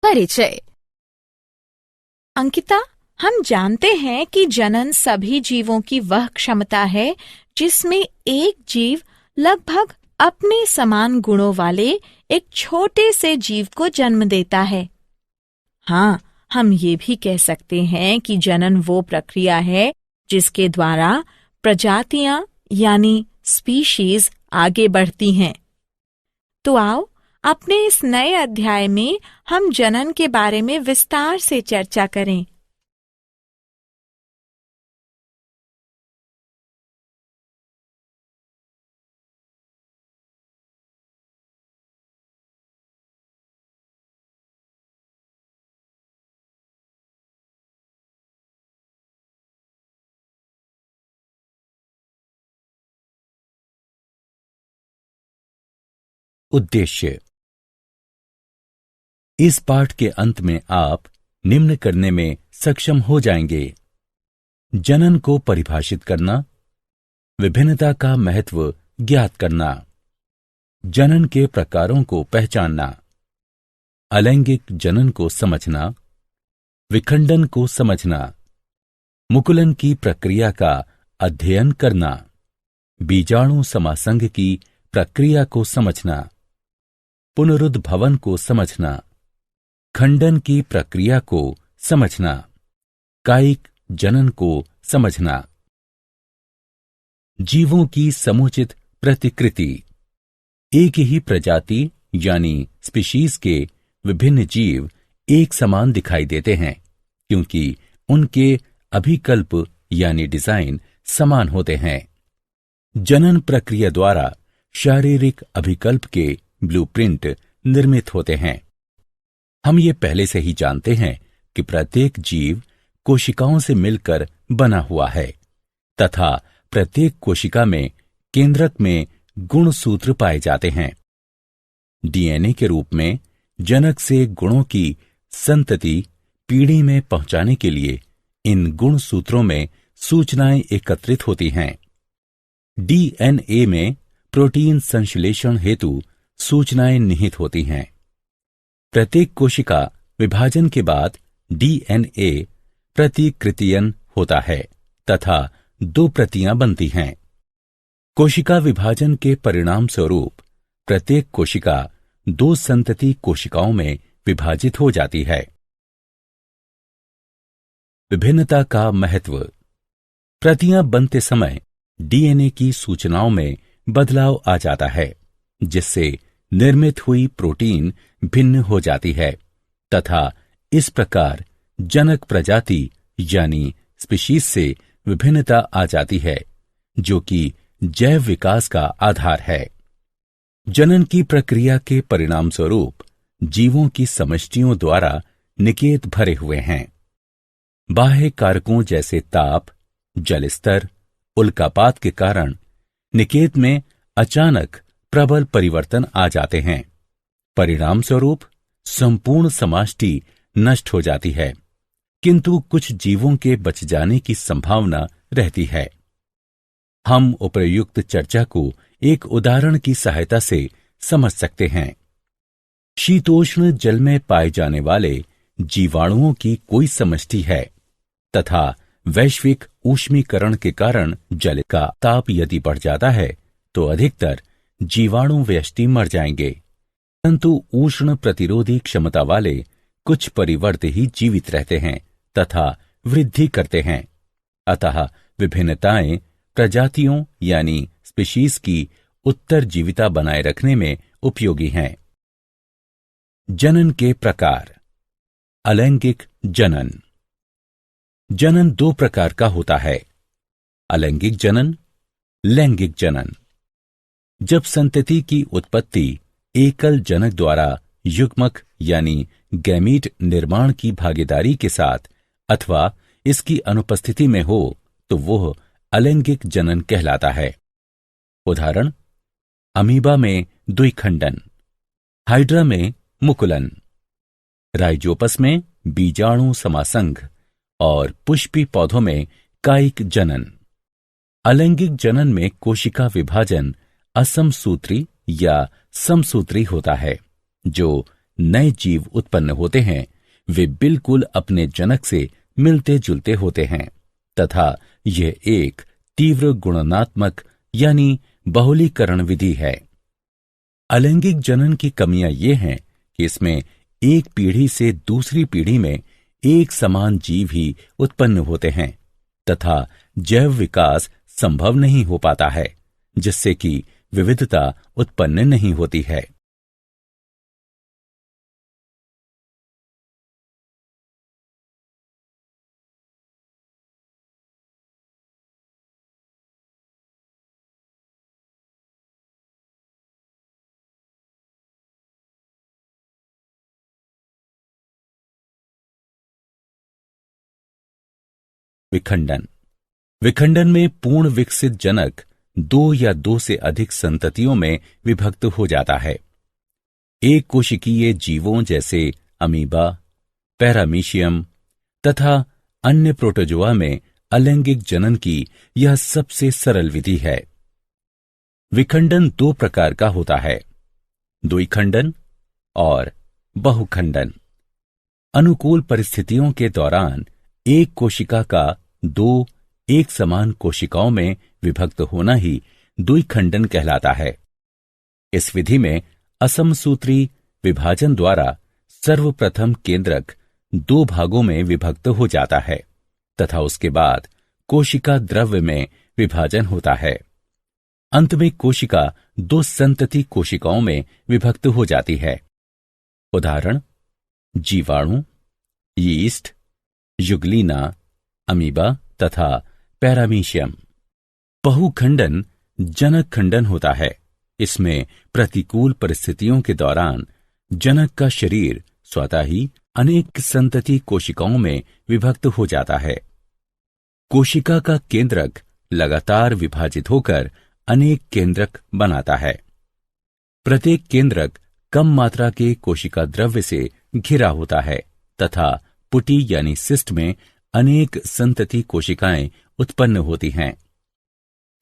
परिचय। अंकिता, हम जानते हैं कि जनन सभी जीवों की वह क्षमता है जिसमें एक जीव लगभग अपने समान गुणों वाले एक छोटे से जीव को जन्म देता है। हाँ, हम ये भी कह सकते हैं कि जनन वो प्रक्रिया है जिसके द्वारा प्रजातियां यानी स्पीशीज आगे बढ़ती हैं। तो आओ, अपने इस नए अध्याय में हम जनन के बारे में विस्तार से चर्चा करें। उद्देश्य। इस पाठ के अंत में आप निम्न करने में सक्षम हो जाएंगे: जनन को परिभाषित करना, विभिन्नता का महत्व ज्ञात करना, जनन के प्रकारों को पहचानना, अलैंगिक जनन को समझना, विखंडन को समझना, मुकुलन की प्रक्रिया का अध्ययन करना, बीजाणु समासंग की प्रक्रिया को समझना, पुनरुद्भवन को समझना, खंडन की प्रक्रिया को समझना, कायिक जनन को समझना। जीवों की समुचित प्रतिकृति। एक ही प्रजाति यानी स्पीशीज के विभिन्न जीव एक समान दिखाई देते हैं क्योंकि उनके अभिकल्प यानी डिजाइन समान होते हैं। जनन प्रक्रिया द्वारा शारीरिक अभिकल्प के ब्लूप्रिंट निर्मित होते हैं। हम ये पहले से ही जानते हैं कि प्रत्येक जीव कोशिकाओं से मिलकर बना हुआ है तथा प्रत्येक कोशिका में केंद्रक में गुणसूत्र पाए जाते हैं। डीएनए के रूप में जनक से गुणों की संतति पीढ़ी में पहुंचाने के लिए इन गुणसूत्रों में सूचनाएं एकत्रित होती हैं। डीएनए में प्रोटीन संश्लेषण हेतु सूचनाएं निहित होती हैं। प्रत्येक कोशिका विभाजन के बाद डीएनए प्रतिकृतियन होता है तथा 2 प्रतियां बनती हैं। कोशिका विभाजन के परिणाम स्वरूप प्रत्येक कोशिका 2 संतति कोशिकाओं में विभाजित हो जाती है। विभिन्नता का महत्व। प्रतियां बनते समय डीएनए की सूचनाओं में बदलाव आ जाता है जिससे निर्मित हुई प्रोटीन भिन्न हो जाती है तथा इस प्रकार जनक प्रजाति यानी स्पीशीज से विभिन्नता आ जाती है जो कि जैव विकास का आधार है। जनन की प्रक्रिया के परिणाम स्वरूप जीवों की समष्टियों द्वारा निकेत भरे हुए हैं। बाह्य कारकों जैसे ताप, जल स्तर, उल्कापात के कारण निकेत में अचानक प्रबल परिवर्तन आ जाते हैं। परिणाम स्वरूप संपूर्ण समष्टि नष्ट हो जाती है किंतु कुछ जीवों के बच जाने की संभावना रहती है। हम उपर्युक्त चर्चा को एक उदाहरण की सहायता से समझ सकते हैं। शीतोष्ण जल में पाए जाने वाले जीवाणुओं की कोई समष्टि है तथा वैश्विक ऊष्मीकरण के कारण जल का ताप यदि बढ़ जाता है तो अधिकतर जीवाणु व्यष्टि मर जाएंगे, परंतु उष्ण प्रतिरोधी क्षमता वाले कुछ परिवर्त ही जीवित रहते हैं तथा वृद्धि करते हैं। अतः विभिन्नताएं प्रजातियों यानी स्पीशीज की उत्तरजीविता बनाए रखने में उपयोगी हैं। जनन के प्रकार। अलैंगिक जनन। जनन 2 प्रकार का होता है: अलैंगिक जनन, लैंगिक जनन। जब संतति की उत्पत्ति एकल जनक द्वारा युग्मक यानी गैमीट निर्माण की भागीदारी के साथ अथवा इसकी अनुपस्थिति में हो तो वह अलैंगिक जनन कहलाता है। उदाहरण: अमीबा में द्विखंडन, हाइड्रा में मुकुलन, राइजोपस में बीजाणु समासंग और पुष्पी पौधों में कायिक जनन। अलैंगिक जनन में कोशिका विभाजन असमसूत्री या समसूत्री होता है जो नए जीव उत्पन्न होते हैं वे बिल्कुल अपने जनक से मिलते जुलते होते हैं तथा यह एक तीव्र गुणनात्मक यानी बहुलीकरण विधि है। अलैंगिक जनन की कमियां ये हैं कि इसमें एक पीढ़ी से दूसरी पीढ़ी में एक समान जीव ही उत्पन्न होते हैं तथा जैव विकास संभव नहीं हो पाता है, जिससे कि विविधता उत्पन्न नहीं होती है। विखंडन। विखंडन में पूर्ण विकसित जनक दो या दो से अधिक संततियों में विभक्त हो जाता है। एक कोशिकीय जीवों जैसे अमीबा, पैरामीशियम तथा अन्य प्रोटोजोआ में अलैंगिक जनन की यह सबसे सरल विधि है। विखंडन दो प्रकार का होता है, द्विखंडन और बहुखंडन। अनुकूल परिस्थितियों के दौरान एक कोशिका का दो एक समान कोशिकाओं में विभक्त होना ही द्विखंडन कहलाता है। इस विधि में असमसूत्री विभाजन द्वारा सर्वप्रथम केंद्रक दो भागों में विभक्त हो जाता है तथा उसके बाद कोशिका द्रव्य में विभाजन होता है। अंत में कोशिका दो संतति कोशिकाओं में विभक्त हो जाती है। उदाहरण: जीवाणु, यीस्ट, युगलीना, अमीबा तथा पैरामीशियम। बहुखंडन जनक खंडन होता है। इसमें प्रतिकूल परिस्थितियों के दौरान जनक का शरीर स्वतः ही अनेक संतति कोशिकाओं में विभक्त हो जाता है। कोशिका का केंद्रक लगातार विभाजित होकर अनेक केंद्रक बनाता है। प्रत्येक केंद्रक कम मात्रा के कोशिका द्रव्य से घिरा होता है तथा पुटी यानी सिस्ट में अनेक संतति कोशिकाएं उत्पन्न होती हैं।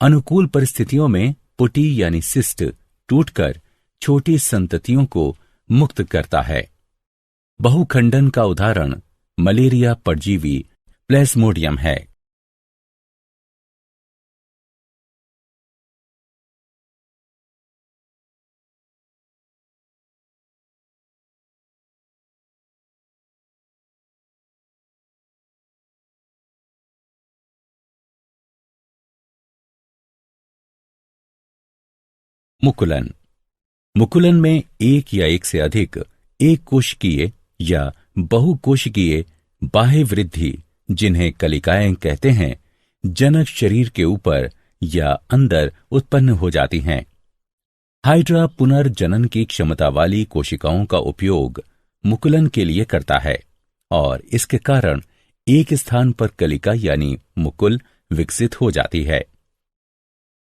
अनुकूल परिस्थितियों में पुटी यानी सिस्ट टूटकर छोटी संततियों को मुक्त करता है। बहुखंडन का उदाहरण मलेरिया परजीवी प्लेस्मोडियम है। मुकुलन। मुकुलन में एक या एक से अधिक एक कोशिकीय या बहुकोशिकीय बाह्य वृद्धि, जिन्हें कलिकाएं कहते हैं, जनक शरीर के ऊपर या अंदर उत्पन्न हो जाती हैं। हाइड्रा पुनर्जनन की क्षमता वाली कोशिकाओं का उपयोग मुकुलन के लिए करता है और इसके कारण एक स्थान पर कलिका यानी मुकुल विकसित हो जाती है।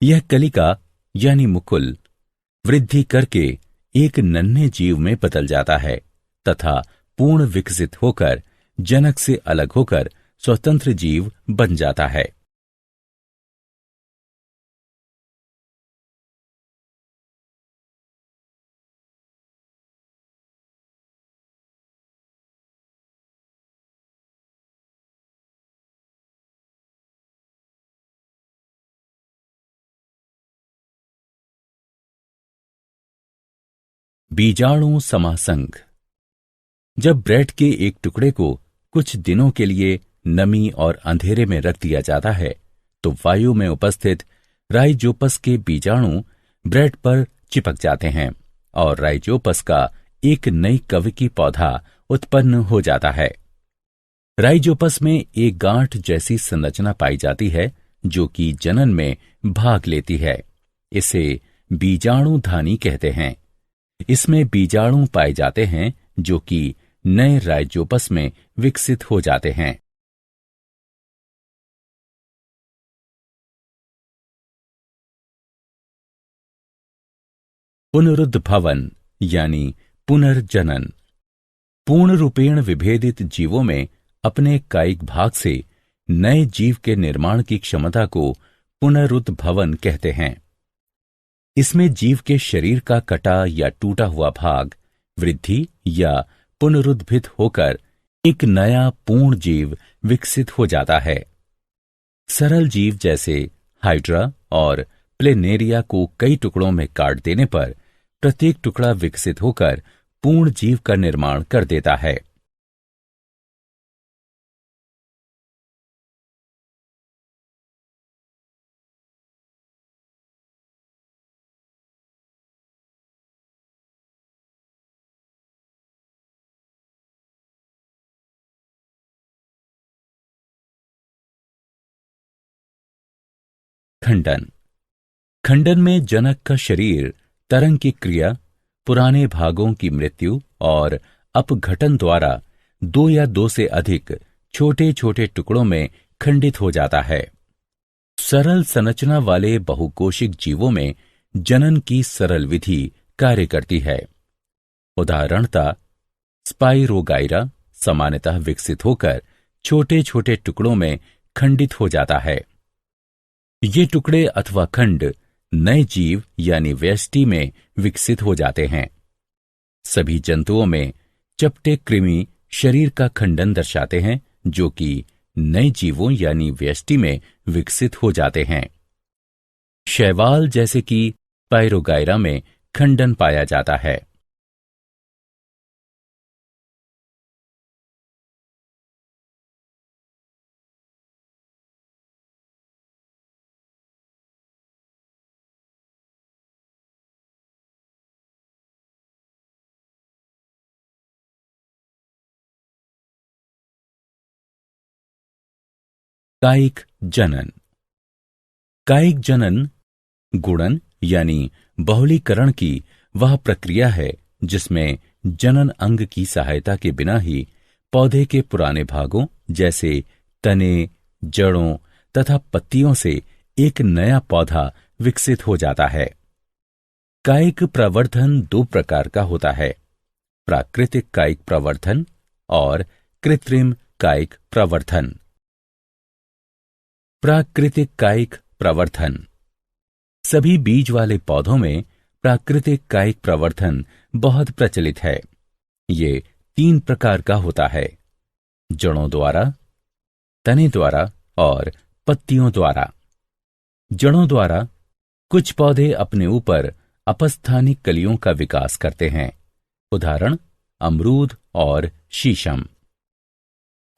यह कलिका यानी मुकुल वृद्धि करके एक नन्हे जीव में बदल जाता है तथा पूर्ण विकसित होकर जनक से अलग होकर स्वतंत्र जीव बन जाता है। बीजाणु समासंग। जब ब्रेड के एक टुकड़े को कुछ दिनों के लिए नमी और अंधेरे में रख दिया जाता है तो वायु में उपस्थित राइजोपस के बीजाणु ब्रेड पर चिपक जाते हैं और राइजोपस का एक नई कवकी पौधा उत्पन्न हो जाता है। राइजोपस में एक गांठ जैसी संरचना पाई जाती है जो कि जनन में भाग लेती है। इसे बीजाणुधानी कहते हैं। इसमें बीजाणु पाए जाते हैं जो कि नए राइजोपस में विकसित हो जाते हैं। पुनरुद्भवन यानी पुनर्जनन। पूर्ण रूपेण विभेदित जीवों में अपने कायिक भाग से नए जीव के निर्माण की क्षमता को पुनरुद्भवन कहते हैं। इसमें जीव के शरीर का कटा या टूटा हुआ भाग वृद्धि या पुनरुद्भित होकर एक नया पूर्ण जीव विकसित हो जाता है। सरल जीव जैसे हाइड्रा और प्लेनेरिया को कई टुकड़ों में काट देने पर प्रत्येक टुकड़ा विकसित होकर पूर्ण जीव का निर्माण कर देता है। खंडन। खंडन में जनक का शरीर तरंग की क्रिया, पुराने भागों की मृत्यु और अपघटन द्वारा दो या दो से अधिक छोटे छोटे टुकड़ों में खंडित हो जाता है। सरल संरचना वाले बहुकोशिक जीवों में जनन की सरल विधि कार्य करती है। उदाहरणतः स्पाइरोगाइरा सामान्यतः विकसित होकर छोटे छोटे टुकड़ों में खंडित हो जाता है। ये टुकड़े अथवा खंड नए जीव यानी व्यष्टि में विकसित हो जाते हैं। सभी जंतुओं में चपटे कृमि शरीर का खंडन दर्शाते हैं, जो कि नए जीवों यानी व्यष्टि में विकसित हो जाते हैं। शैवाल जैसे कि पायरोगाइरा में खंडन पाया जाता है। कायिक जनन। कायिक जनन गुणन यानी बहुलीकरण की वह प्रक्रिया है जिसमें जनन अंग की सहायता के बिना ही पौधे के पुराने भागों जैसे तने, जड़ों तथा पत्तियों से एक नया पौधा विकसित हो जाता है। कायिक प्रवर्धन दो प्रकार का होता है, प्राकृतिक कायिक प्रवर्धन और कृत्रिम कायिक प्रवर्धन। प्राकृतिक कायिक प्रवर्धन। सभी बीज वाले पौधों में प्राकृतिक कायिक प्रवर्धन बहुत प्रचलित है। ये तीन प्रकार का होता है, जड़ों द्वारा, तने द्वारा और पत्तियों द्वारा। जड़ों द्वारा कुछ पौधे अपने ऊपर अपस्थानिक कलियों का विकास करते हैं, उदाहरण अमरूद और शीशम।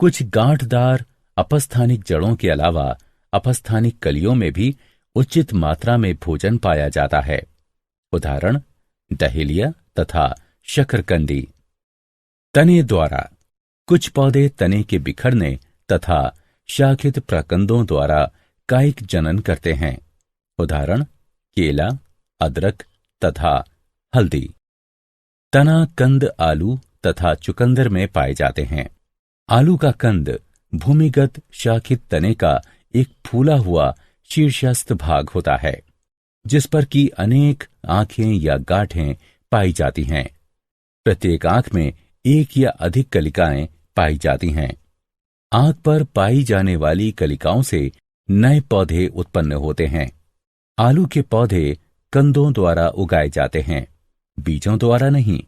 कुछ गांठदार अपस्थानिक जड़ों के अलावा अपस्थानिक कलियों में भी उचित मात्रा में भोजन पाया जाता है, उदाहरण डहेलिया तथा शकरकंदी। तने द्वारा कुछ पौधे तने के बिखरने तथा शाखित प्रकंदों द्वारा कायिक जनन करते हैं, उदाहरण केला, अदरक तथा हल्दी। तना कंद आलू तथा चुकंदर में पाए जाते हैं। आलू का कंद भूमिगत शाखित तने का एक फूला हुआ शीर्षस्थ भाग होता है, जिस पर कि अनेक आंखें या गांठें पाई जाती हैं। प्रत्येक आंख में एक या अधिक कलिकाएं पाई जाती हैं। आंख पर पाई जाने वाली कलिकाओं से नए पौधे उत्पन्न होते हैं। आलू के पौधे कंदों द्वारा उगाए जाते हैं, बीजों द्वारा नहीं।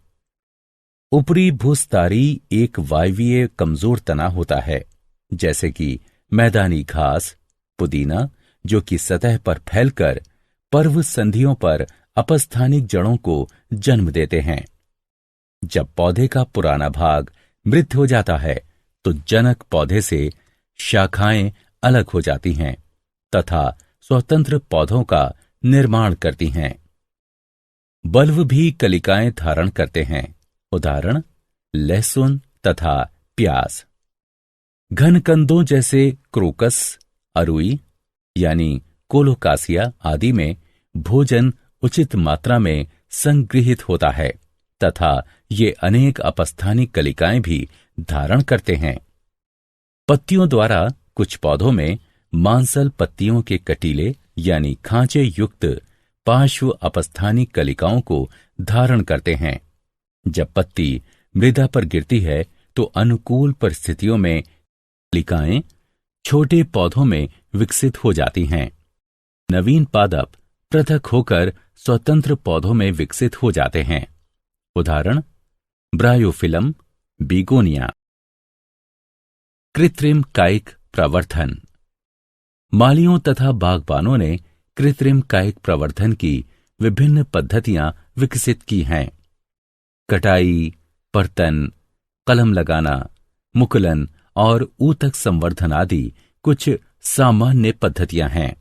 ऊपरी भूस्तारी एक वायवीय कमजोर तना होता है, जैसे कि मैदानी घास, पुदीना, जो कि सतह पर फैलकर पर्व संधियों पर अपस्थानिक जड़ों को जन्म देते हैं। जब पौधे का पुराना भाग मृत हो जाता है तो जनक पौधे से शाखाएं अलग हो जाती हैं तथा स्वतंत्र पौधों का निर्माण करती हैं। बल्ब भी कलिकाएं धारण करते हैं, उदाहरण लहसुन तथा प्याज। घन कंदों जैसे क्रोकस, अरुई यानी कोलोकासिया आदि में भोजन उचित मात्रा में संगृहित होता है तथा ये अनेक अपस्थानिक कलिकाएं भी धारण करते हैं। पत्तियों द्वारा कुछ पौधों में मांसल पत्तियों के कटीले यानी खांचे युक्त पार्श्व अपस्थानिक कलिकाओं को धारण करते हैं। जब पत्ती मृदा पर गिरती है तो अनुकूल परिस्थितियों में कलिकाएं छोटे पौधों में विकसित हो जाती हैं। नवीन पादप पृथक होकर स्वतंत्र पौधों में विकसित हो जाते हैं, उदाहरण ब्रायोफिलम, बिगोनिया। कृत्रिम कायिक प्रवर्धन। मालियों तथा बागबानों ने कृत्रिम कायिक प्रवर्धन की विभिन्न पद्धतियां विकसित की हैं। कटाई, पर्तन, कलम लगाना, मुकुलन और ऊतक संवर्धन आदि कुछ सामान्य पद्धतियां हैं।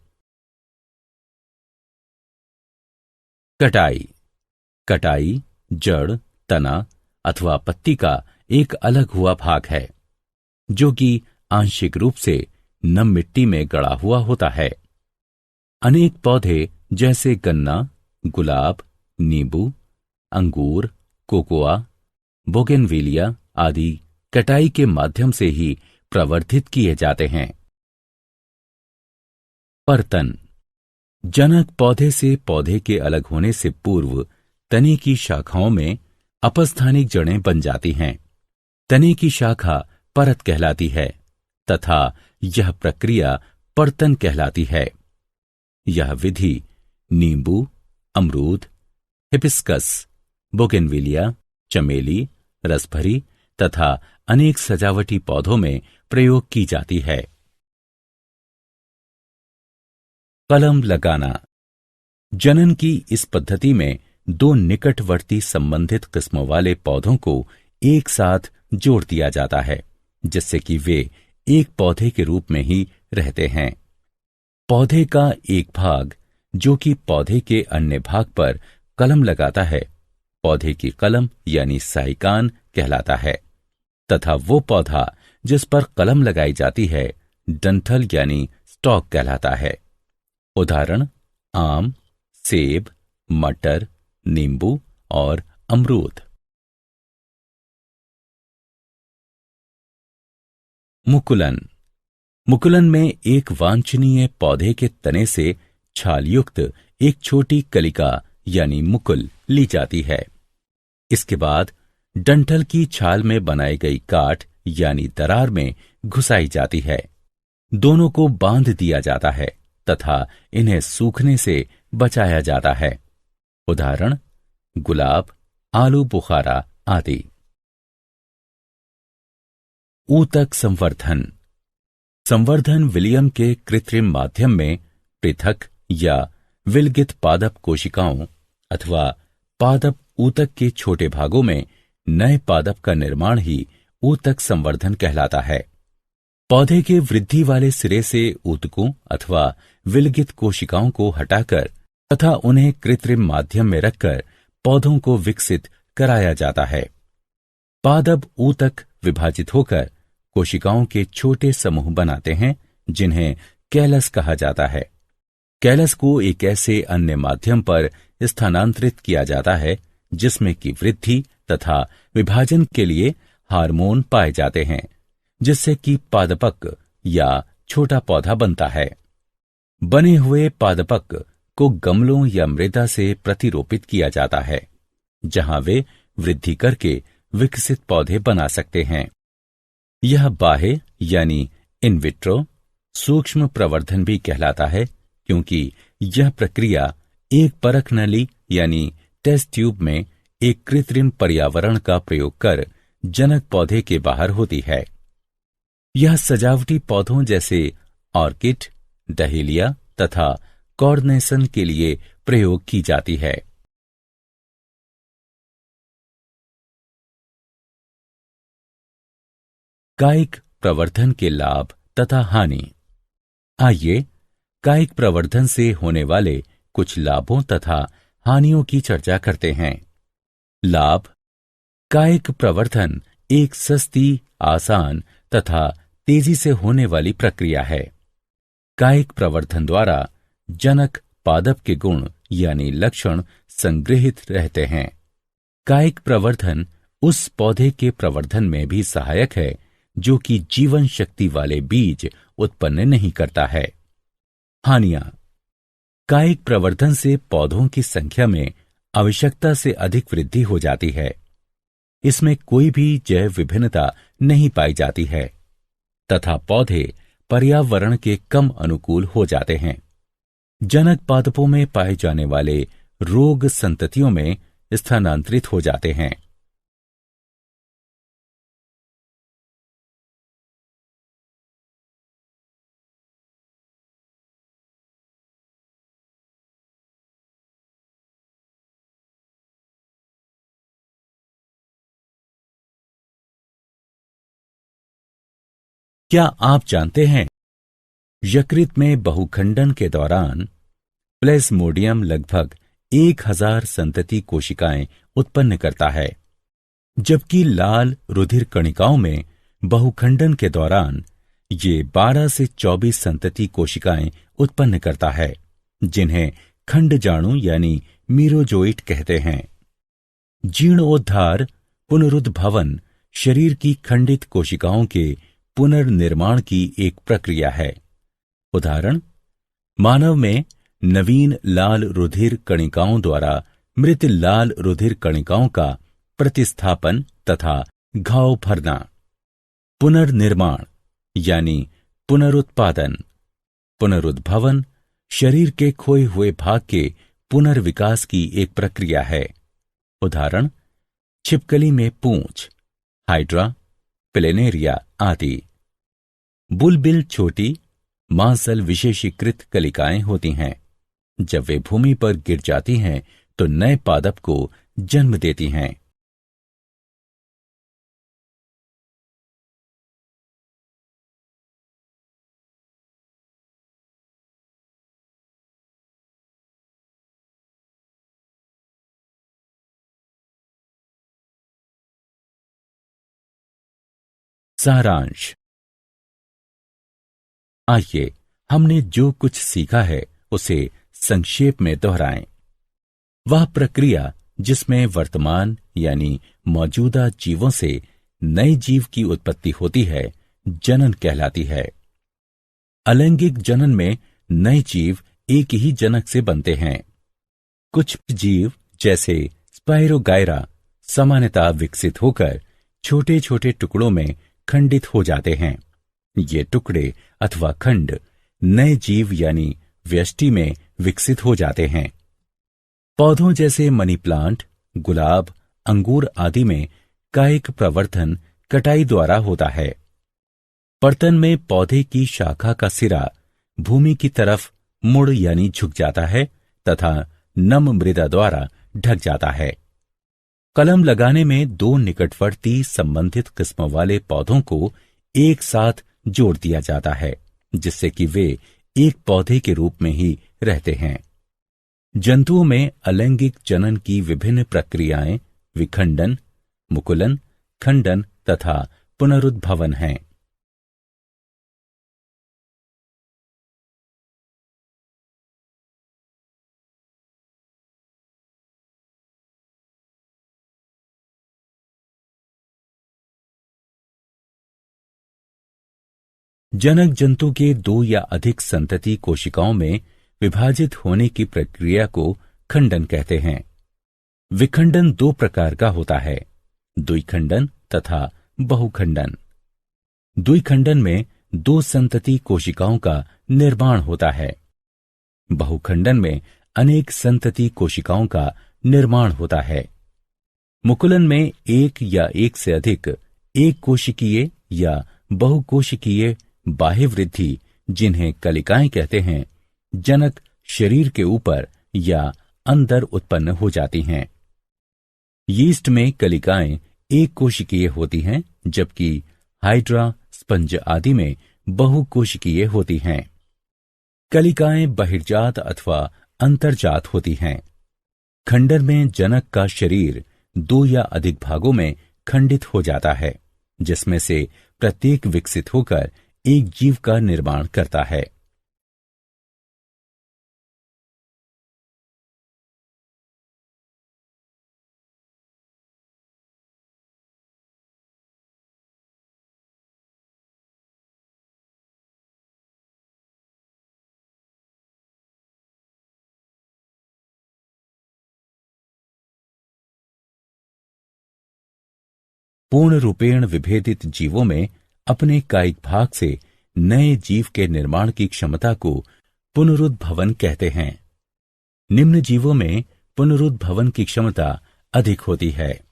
कटाई। कटाई जड़, तना अथवा पत्ती का एक अलग हुआ भाग है जो कि आंशिक रूप से नम मिट्टी में गड़ा हुआ होता है। अनेक पौधे जैसे गन्ना, गुलाब, नींबू, अंगूर, कोकोआ, बोगेनविलिया आदि कटाई के माध्यम से ही प्रवर्धित किए जाते हैं। पर्तन। जनक पौधे से पौधे के अलग होने से पूर्व तने की शाखाओं में अपस्थानिक जड़ें बन जाती हैं। तने की शाखा परत कहलाती है तथा यह प्रक्रिया पर्तन कहलाती है। यह विधि नींबू, अमरूद, हिबिस्कस, बोगेनविलिया, चमेली, रसभरी तथा अनेक सजावटी पौधों में प्रयोग की जाती है। कलम लगाना। जनन की इस पद्धति में दो निकटवर्ती संबंधित किस्मों वाले पौधों को एक साथ जोड़ दिया जाता है जिससे कि वे एक पौधे के रूप में ही रहते हैं। पौधे का एक भाग जो कि पौधे के अन्य भाग पर कलम लगाता है पौधे की कलम यानी साइकान कहलाता है तथा वो पौधा जिस पर कलम लगाई जाती है डंठल यानी स्टॉक कहलाता है। उदाहरण आम, सेब, मटर, नींबू और अमरूद। मुकुलन। मुकुलन में एक वांछनीय पौधे के तने से छालयुक्त एक छोटी कलिका यानी मुकुल ली जाती है। इसके बाद डंठल की छाल में बनाई गई काठ यानी दरार में घुसाई जाती है। दोनों को बांध दिया जाता है तथा इन्हें सूखने से बचाया जाता है। उदाहरण गुलाब, आलू बुखारा आदि। ऊतक संवर्धन। संवर्धन विलियम के कृत्रिम माध्यम में पृथक या विलगित पादप कोशिकाओं अथवा पादप ऊतक के छोटे भागों में नए पादप का निर्माण ही ऊतक संवर्धन कहलाता है। पौधे के वृद्धि वाले सिरे से ऊतकों अथवा विलगित कोशिकाओं को हटाकर तथा उन्हें कृत्रिम माध्यम में रखकर पौधों को विकसित कराया जाता है। पादप ऊतक विभाजित होकर कोशिकाओं के छोटे समूह बनाते हैं जिन्हें कैलस कहा जाता है। कैलस को एक ऐसे अन्य माध्यम पर स्थानांतरित किया जाता है जिसमें कि वृद्धि तथा विभाजन के लिए हार्मोन पाए जाते हैं जिससे कि पादपक या छोटा पौधा बनता है। बने हुए पादपक को गमलों या मृदा से प्रतिरोपित किया जाता है जहां वे वृद्धि करके विकसित पौधे बना सकते हैं। यह बाह्य यानी इन विट्रो सूक्ष्म प्रवर्धन भी कहलाता है क्योंकि यह प्रक्रिया एक परख नली यानी टेस्ट ट्यूब में एक कृत्रिम पर्यावरण का प्रयोग कर जनक पौधे के बाहर होती है। यह सजावटी पौधों जैसे ऑर्किड, डहेलिया तथा कॉर्नेसन के लिए प्रयोग की जाती है। कायिक प्रवर्धन के लाभ तथा हानि। आइए कायिक प्रवर्धन से होने वाले कुछ लाभों तथा हानियों की चर्चा करते हैं। लाभ। कायिक प्रवर्धन एक सस्ती, आसान तथा तेजी से होने वाली प्रक्रिया है। कायिक प्रवर्धन द्वारा जनक पादप के गुण यानी लक्षण संग्रहित रहते हैं। कायिक प्रवर्धन उस पौधे के प्रवर्धन में भी सहायक है जो कि जीवन शक्ति वाले बीज उत्पन्न नहीं करता है। हानियां। कायिक प्रवर्धन से पौधों की संख्या में आवश्यकता से अधिक वृद्धि हो जाती है। इसमें कोई भी जैव विभिन्नता नहीं पाई जाती है तथा पौधे पर्यावरण के कम अनुकूल हो जाते हैं। जनक पादपों में पाए जाने वाले रोग संततियों में स्थानांतरित हो जाते हैं। क्या आप जानते हैं, यकृत में बहुखंडन के दौरान प्लेज्मोडियम लगभग 1000 संतति कोशिकाएं उत्पन्न करता है, जबकि लाल रुधिर कणिकाओं में बहुखंडन के दौरान ये 12 से 24 संतति कोशिकाएं उत्पन्न करता है, जिन्हें खंडजाणु यानी मीरोजोइट कहते हैं। जीर्णोद्धार पुनरुद्भवन शरीर की खंडित कोशिकाओं के पुनर्निर्माण की एक प्रक्रिया है। उदाहरण, मानव में नवीन लाल रुधिर कणिकाओं द्वारा मृत लाल रुधिर कणिकाओं का प्रतिस्थापन तथा घाव भरना। पुनर्निर्माण यानी पुनरुत्पादन। पुनरुद्भवन शरीर के खोए हुए भाग के पुनर्विकास की एक प्रक्रिया है। उदाहरण, छिपकली में पूंछ, हाइड्रा, प्लेनेरिया आदि। बुलबिल छोटी मांसल विशेषीकृत कलिकाएं होती हैं। जब वे भूमि पर गिर जाती हैं तो नए पादप को जन्म देती हैं। सारांश। आइए हमने जो कुछ सीखा है उसे संक्षेप में दोहराएं। वह प्रक्रिया जिसमें वर्तमान यानी मौजूदा जीवों से नए जीव की उत्पत्ति होती है, जनन कहलाती है। अलैंगिक जनन में नए जीव एक ही जनक से बनते हैं। कुछ जीव जैसे स्पाइरोगायरा सामान्यतः विकसित होकर छोटे छोटे टुकड़ों में खंडित हो जाते हैं। ये टुकड़े अथवा खंड नए जीव यानी व्यष्टि में विकसित हो जाते हैं। पौधों जैसे मनी प्लांट, गुलाब, अंगूर आदि में कायिक प्रवर्धन कटाई द्वारा होता है। पर्तन में पौधे की शाखा का सिरा भूमि की तरफ मुड़ यानी झुक जाता है तथा नम मृदा द्वारा ढक जाता है। कलम लगाने में दो निकटवर्ती संबंधित किस्मों वाले पौधों को एक साथ जोड़ दिया जाता है, जिससे कि वे एक पौधे के रूप में ही रहते हैं। जंतुओं में अलैंगिक जनन की विभिन्न प्रक्रियाएं विखंडन, मुकुलन, खंडन तथा पुनरुद्भवन हैं। जनक जंतु के दो या अधिक संतति कोशिकाओं में विभाजित होने की प्रक्रिया को खंडन कहते हैं। विखंडन दो प्रकार का होता है, द्विखंडन तथा बहुखंडन। द्विखंडन में दो संतति कोशिकाओं का निर्माण होता है। बहुखंडन में अनेक संतति कोशिकाओं का निर्माण होता है। मुकुलन में एक या एक से अधिक एक कोशिकीय या बहुकोशिकीय बाह्य वृद्धि, जिन्हें कलिकाएं कहते हैं, जनक शरीर के ऊपर या अंदर उत्पन्न हो जाती हैं। यीस्ट में कलिकाएं एक कोशिकीय होती हैं, जबकि हाइड्रा, स्पंज आदि में बहुकोशिकीय होती हैं। कलिकाएं बहिर्जात अथवा अंतर्जात होती हैं। खंडन में जनक का शरीर दो या अधिक भागों में खंडित हो जाता है, जिसमें से प्रत्येक विकसित होकर एक जीव का निर्माण करता है। पूर्ण रूपेण विभेदित जीवों में अपने कायिक भाग से नए जीव के निर्माण की क्षमता को पुनरुद्भवन कहते हैं। निम्न जीवों में पुनरुद्भवन की क्षमता अधिक होती है।